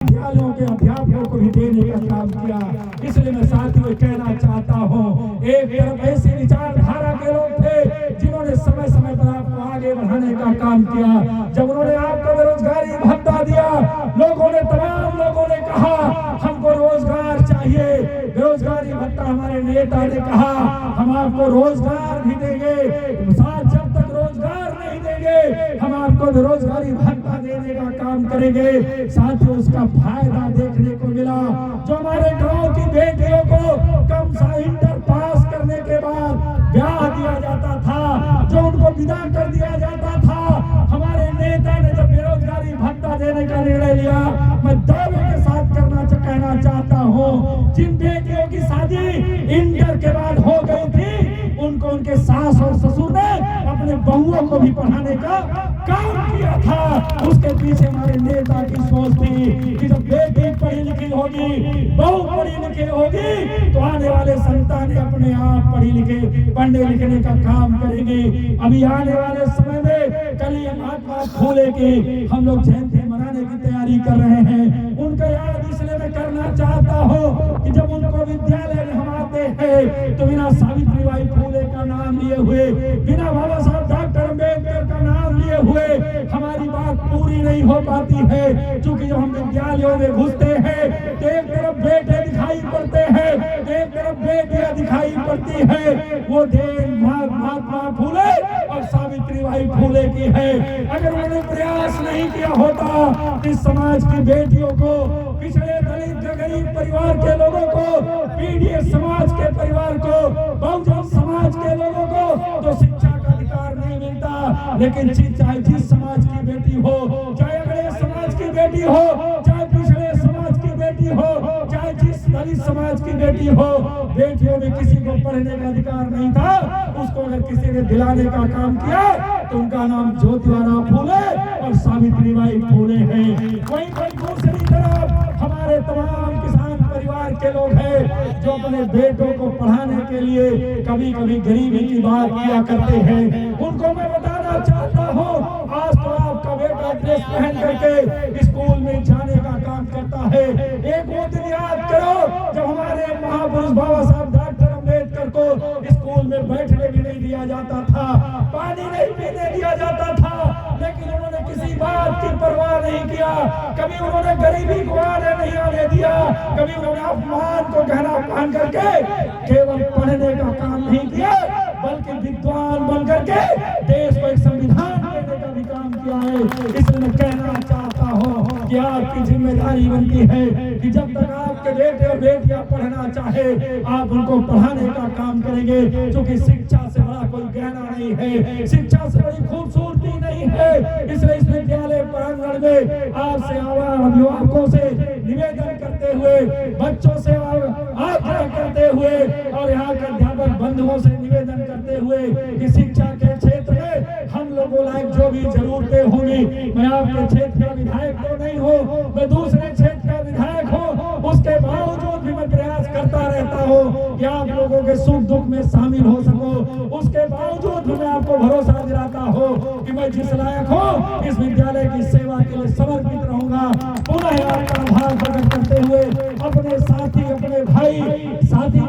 विद्यालयों के अध्यापकों को भी देने का काम किया। इसलिए मैं साथियों कहना चाहता हूँ, एक तरफ ऐसी विचारधारा के लोग थे जिन्होंने समय समय पर आपको आगे बढ़ाने का काम किया। जब उन्होंने आपको बेरोजगारी भत्ता दिया, तमाम लोगों ने कहा हमको रोजगार चाहिए। बेरोजगारी भत्ता हमारे नेता ने कहा हम आपको रोजगार भी देंगे, साथ जब तक रोजगार नहीं देंगे हम आपको बेरोजगारी भत्ता देने का काम करेंगे। साथियों उसका फायदा देखने को मिला। जो हमारे गांव की बेटियों को कम सा इंटर पास करने के बाद ब्याह दिया जाता था, जो उनको विदा कर दिया जाता था, हमारे नेता ने जब बेरोजगारी भत्ता देने का निर्णय लिया, मैं दावे के साथ कहना चाहता हूँ, जिन बेटियों की शादी इंटर के बाद हो गई थी उनको उनके सास और ससुर ने अपने बहुओं को भी पढ़ाने का काम किया था। उसके पीछे हमारे नेता की सोच थी कि जब बेटी पढ़ी लिखी होगी, बहू पढ़ी लिखी होगी, तो आने वाले संतान अपने आप पढ़ी लिखे पढ़ने लिखने का काम करेंगे। अभी आने वाले समय में कल ही महात्मा फूले की हम लोग जयंती मनाने की तैयारी कर रहे हैं। उनका याद इसलिए मैं करना चाहता हूँ कि जब उनको विद्यालय में हम आते हैं तो बिना सावित्रीबाई फूले का नाम लिए हुए, बिना बाबा साहब डॉक्टर अम्बेडकर का नाम लिए हुए हमारी बात पूरी नहीं हो पाती है। क्योंकि जब हम विद्यालयों में घुसते हैं तो एक तरफ बेटे दिखाई पड़ते हैं, एक तरफ बेटियां दिखाई पड़ती है। वो देन महात्मा फूले और सावित्रीबाई फूले की है। अगर उन्होंने प्रयास नहीं किया होता इस समाज की बेटियों को, पिछड़े दलित गरीब परिवार के लोगों को, पीड़ित समाज के परिवार को, बहुजन समाज के लोगों को तो शिक्षा का अधिकार नहीं मिलता। लेकिन चाहे जिस समाज की बेटी हो, चाहे अगले समाज की बेटी हो, चाहे पिछड़े समाज की बेटी हो, चाहे जिस दलित समाज की बेटी हो, बेटियों में किसी को पढ़ने का अधिकार नहीं था। उसको अगर किसी ने दिलाने का काम किया तो उनका नाम ज्योतिबा फूले और सावित्रीबाई फूले है। वहीं पर दूसरी तरफ हमारे तमाम किसान परिवार के लोग हैं जो अपने बेटों को पढ़ाने के लिए कभी कभी गरीबी की बात किया करते हैं। उनको मैं बताना चाहता हूँ, आज तो आपका बेटा ड्रेस पहन करके स्कूल में जाने का काम करता है। एक वो दिन याद करो जब हमारे महापुरुष बाबा साहब डॉक्टर अम्बेडकर को स्कूल में बैठने भी नहीं दिया जाता था, पानी नहीं पीने दिया जाता था, लेकिन उन्होंने किसी बात की परवाह नहीं किया। कभी उन्होंने गरीबी को आने नहीं आने दिया, कभी उन्होंने अपमान को गहना पहन करके केवल पढ़ने का काम नहीं किया, बल्कि विद्वान बन करके देश को एक संविधान देने का भी काम किया है। इसलिए मैं कहना चाहता हूँ कि आपकी जिम्मेदारी बनती है कि जब तक आपके बेटे और बेटियां पढ़ना चाहे आप उनको पढ़ाने का काम करेंगे। क्योंकि शिक्षा से बड़ा कोई गहना नहीं है, शिक्षा से बड़ी खूबसूरती नहीं है। इसलिए इस विद्यालय प्रांगण में आपसे अभिभावकों से निवेदन करते हुए, बच्चों से आग्रह करते हुए और यहाँ के अध्यापक बंधुओं से निवेदन करते हुए कि शिक्षा के क्षेत्र में हम लोगों लायक जो भी जरूरतें होंगी, मैं आपके क्षेत्र का विधायक तो नहीं हूँ, मैं दूसरे क्षेत्र का विधायक हूँ, उसके बावजूद भी मैं प्रयास करता रहता हूँ कि आप लोगों के सुख दुख में शामिल हो सको। उसके बावजूद भी मैं आपको भरोसा दिलाता हूँ कि मैं जिस लायक हूँ इस विद्यालय की सेवा के लिए समर्पित रहूंगा। पुनः आपका आभार प्रकट करते हुए अपने साथी, अपने भाई साथी